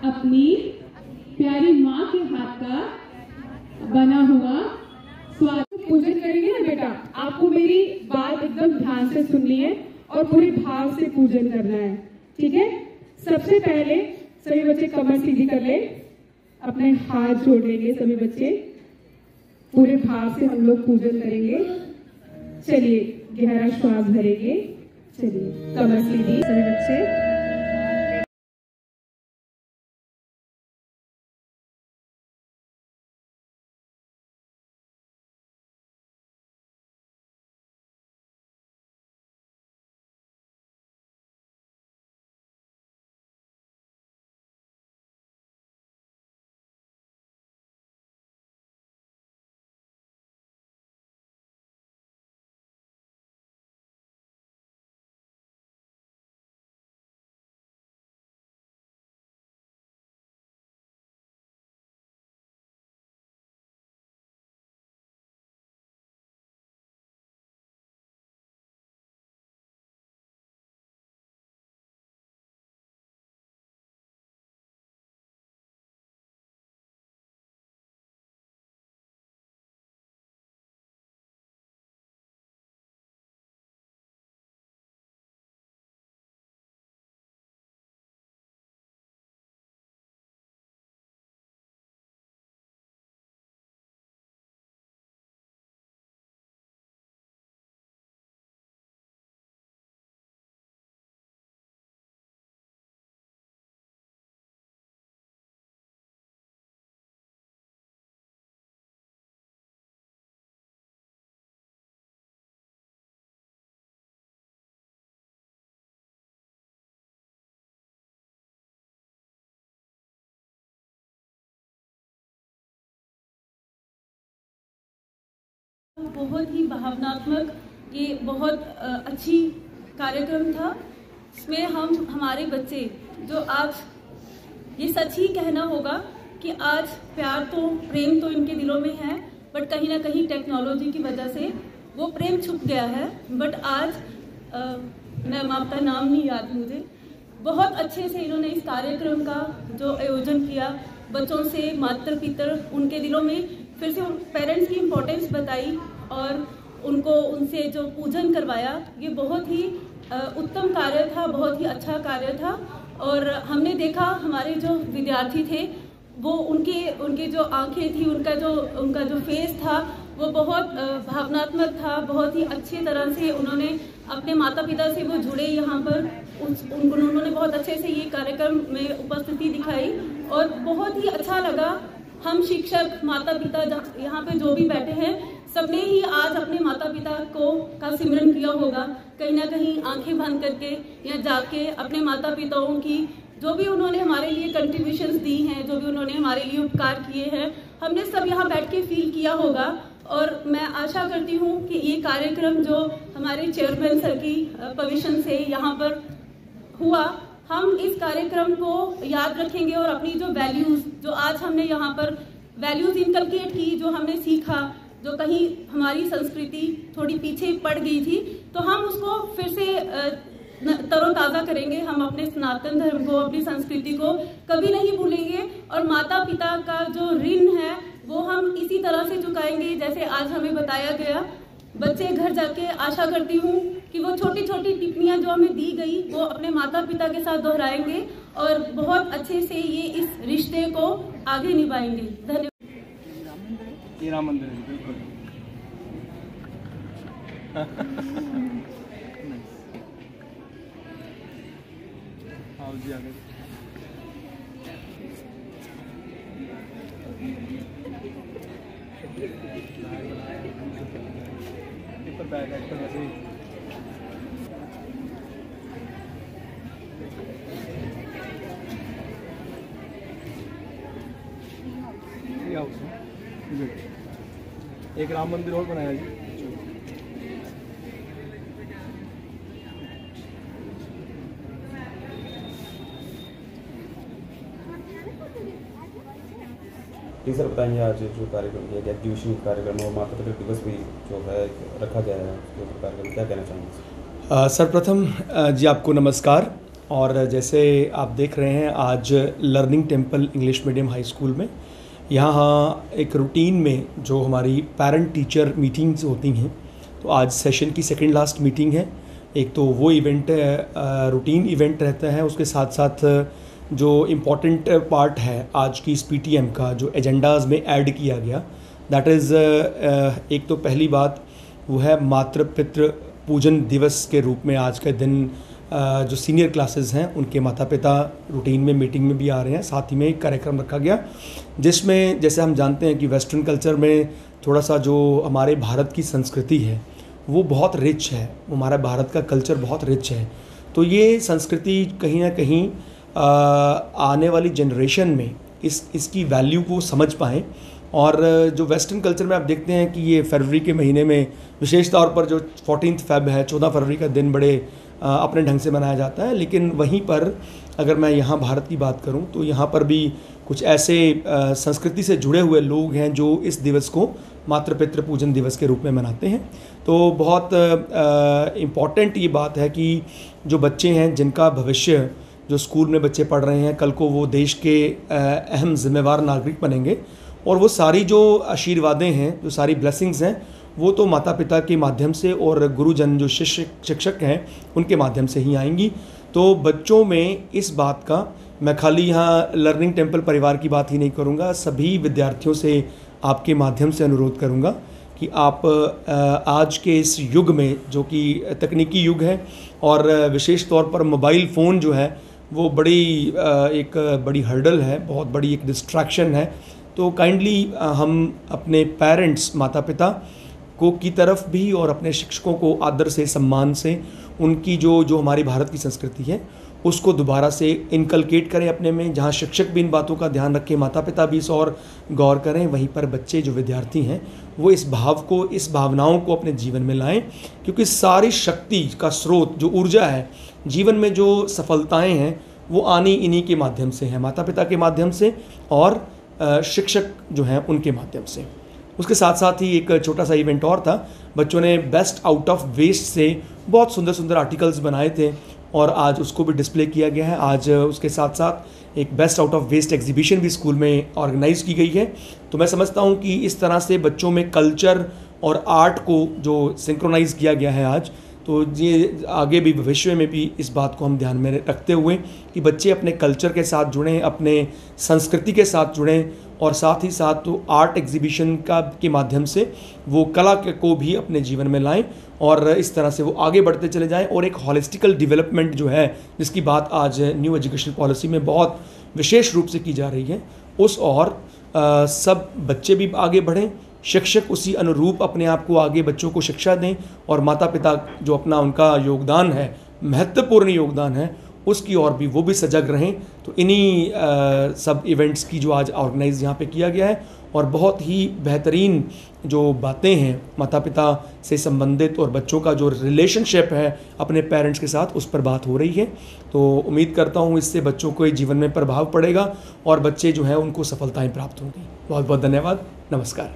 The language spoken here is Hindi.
अपनी प्यारी माँ के हाथ का बना हुआ स्वाद पूजन करेंगे ना बेटा, आपको मेरी बात एकदम ध्यान से सुननी है और पूरे भाव से पूजन करना है, ठीक है। सबसे पहले सभी बच्चे कमर सीधी कर ले, अपने हाथ जोड़ लेंगे सभी बच्चे, पूरे भाव से हम लोग पूजन करेंगे। चलिए गहरा श्वास भरेंगे, चलिए कमर सीधी सभी बच्चे। बहुत ही भावनात्मक, ये बहुत अच्छी कार्यक्रम था। इसमें हम हमारे बच्चे जो आज, ये सच ही कहना होगा कि आज प्यार तो, प्रेम तो इनके दिलों में है, बट कहीं ना कहीं टेक्नोलॉजी की वजह से वो प्रेम छुप गया है। बट आज मैम आपका नाम नहीं याद मुझे, बहुत अच्छे से इन्होंने इस कार्यक्रम का जो आयोजन किया, बच्चों से माता पिता उनके दिलों में फिर से पेरेंट्स की इम्पोर्टेंस बताई और उनको उनसे जो पूजन करवाया, ये बहुत ही उत्तम कार्य था, बहुत ही अच्छा कार्य था। और हमने देखा हमारे जो विद्यार्थी थे वो उनके जो आंखें थी, उनका जो फेस था वो बहुत भावनात्मक था, बहुत ही अच्छी तरह से उन्होंने अपने माता पिता से वो जुड़े, यहाँ पर उन्होंने बहुत अच्छे से ये कार्यक्रम में उपस्थिति दिखाई और बहुत ही अच्छा लगा। हम शिक्षक, माता पिता यहाँ पे जो भी बैठे हैं, सबने ही आज अपने माता पिता का सिमरन किया होगा, कहीं ना कहीं आंखें बंद करके या जाके अपने माता पिताओं की जो भी उन्होंने हमारे लिए कंट्रीब्यूशंस दी हैं, जो भी उन्होंने हमारे लिए उपकार किए हैं, हमने सब यहाँ बैठ के फील किया होगा। और मैं आशा करती हूँ कि ये कार्यक्रम जो हमारे चेयरमैन सर की परमिशन से यहाँ पर हुआ, हम इस कार्यक्रम को याद रखेंगे और अपनी जो वैल्यूज, जो आज हमने यहाँ पर वैल्यूज इनकलकेट की, जो हमने सीखा, जो कहीं हमारी संस्कृति थोड़ी पीछे पड़ गई थी, तो हम उसको फिर से तरोताज़ा करेंगे। हम अपने सनातन धर्म को, अपनी संस्कृति को कभी नहीं भूलेंगे और माता पिता का जो ऋण है वो हम इसी तरह से चुकाएंगे जैसे आज हमें बताया गया। बच्चे घर जाके आशा करती हूँ कि वो छोटी छोटी टिप्पणियाँ जो हमें दी गई वो अपने माता पिता के साथ दोहराएंगे और बहुत अच्छे से ये इस रिश्ते को आगे निभाएंगे। धन्यवाद। ये राम मंदिर है बिल्कुल। आओ जी आगे। ऊपर बैग है वैसे ही। एक राम मंदिर और बनाया जी। जी सर, बताएंगे आज जो कार्यक्रम किया गया, एग्जीबिशन कार्यक्रम और माता पिता दिवस भी जो है रखा गया है, उसके कार्यक्रम क्या कहना चाहेंगे? सर्वप्रथम जी आपको नमस्कार। और जैसे आप देख रहे हैं आज learning temple English medium high school में यहाँ एक रूटीन में जो हमारी पेरेंट टीचर मीटिंग्स होती हैं, तो आज सेशन की सेकंड लास्ट मीटिंग है। एक तो वो इवेंट रूटीन इवेंट रहता है, उसके साथ साथ जो इम्पॉर्टेंट पार्ट है आज की इस पीटीएम का जो एजेंडाज़ में ऐड किया गया, दैट इज़ एक तो पहली बात वो है मातृ पितृ पूजन दिवस के रूप में आज के दिन जो सीनियर क्लासेस हैं उनके माता पिता रूटीन में मीटिंग में भी आ रहे हैं। साथ ही में एक कार्यक्रम रखा गया जिसमें जैसे हम जानते हैं कि वेस्टर्न कल्चर में थोड़ा सा जो हमारे भारत की संस्कृति है वो बहुत रिच है, हमारा भारत का कल्चर बहुत रिच है। तो ये संस्कृति कहीं ना कहीं आने वाली जनरेशन में इसकी वैल्यू को समझ पाएँ। और जो वेस्टर्न कल्चर में आप देखते हैं कि ये फरवरी के महीने में विशेष तौर पर जो 14 फेब है, 14 फरवरी का दिन बड़े अपने ढंग से मनाया जाता है। लेकिन वहीं पर अगर मैं यहाँ भारत की बात करूँ तो यहाँ पर भी कुछ ऐसे संस्कृति से जुड़े हुए लोग हैं जो इस दिवस को मातृ पितृ पूजन दिवस के रूप में मनाते हैं। तो बहुत इम्पॉर्टेंट ये बात है कि जो बच्चे हैं जिनका भविष्य जो स्कूल में बच्चे पढ़ रहे हैं, कल को वो देश के अहम जिम्मेवार नागरिक बनेंगे और वो सारी जो आशीर्वादें हैं, जो सारी ब्लेसिंग्स हैं, वो तो माता पिता के माध्यम से और गुरुजन जो शिक्षक हैं उनके माध्यम से ही आएंगी। तो बच्चों में इस बात का, मैं खाली यहाँ लर्निंग टेम्पल परिवार की बात ही नहीं करूँगा, सभी विद्यार्थियों से आपके माध्यम से अनुरोध करूँगा कि आप आज के इस युग में जो कि तकनीकी युग है और विशेष तौर पर मोबाइल फ़ोन जो है वो एक बड़ी हर्डल है, बहुत बड़ी एक डिस्ट्रैक्शन है। तो काइंडली हम अपने पेरेंट्स माता पिता को की तरफ भी और अपने शिक्षकों को आदर से सम्मान से उनकी जो हमारी भारत की संस्कृति है उसको दोबारा से इनकलकेट करें अपने में। जहाँ शिक्षक भी इन बातों का ध्यान रखें, माता पिता भी इस और गौर करें, वहीं पर बच्चे जो विद्यार्थी हैं वो इस भावनाओं को अपने जीवन में लाएं। क्योंकि सारी शक्ति का स्रोत जो ऊर्जा है, जीवन में जो सफलताएँ हैं वो आनी इन्हीं के माध्यम से हैं, माता पिता के माध्यम से और शिक्षक जो हैं उनके माध्यम से। उसके साथ साथ ही एक छोटा सा इवेंट और था, बच्चों ने बेस्ट आउट ऑफ वेस्ट से बहुत सुंदर सुंदर आर्टिकल्स बनाए थे और आज उसको भी डिस्प्ले किया गया है। आज उसके साथ साथ एक best out of waste exhibition भी स्कूल में ऑर्गेनाइज़ की गई है। तो मैं समझता हूँ कि इस तरह से बच्चों में कल्चर और आर्ट को जो सिंक्रोनाइज़ किया गया है आज, तो ये आगे भी भविष्य में भी इस बात को हम ध्यान में रखते हुए कि बच्चे अपने कल्चर के साथ जुड़ें, अपने संस्कृति के साथ जुड़ें और साथ ही साथ तो आर्ट एग्जीबिशन के माध्यम से वो कला को भी अपने जीवन में लाएं और इस तरह से वो आगे बढ़ते चले जाएं। और एक हॉलिस्टिकल डेवलपमेंट जो है जिसकी बात आज न्यू एजुकेशन पॉलिसी में बहुत विशेष रूप से की जा रही है, उस और सब बच्चे भी आगे बढ़ें, शिक्षक उसी अनुरूप अपने आप को आगे बच्चों को शिक्षा दें और माता पिता जो अपना उनका योगदान है, महत्वपूर्ण योगदान है, उसकी ओर भी वो भी सजग रहें। तो इन्हीं सब इवेंट्स की जो आज ऑर्गेनाइज यहाँ पे किया गया है और बहुत ही बेहतरीन जो बातें हैं माता पिता से संबंधित और बच्चों का जो रिलेशनशिप है अपने पेरेंट्स के साथ, उस पर बात हो रही है। तो उम्मीद करता हूँ इससे बच्चों को जीवन में प्रभाव पड़ेगा और बच्चे जो हैं उनको सफलताएँ प्राप्त होंगी। बहुत बहुत धन्यवाद, नमस्कार।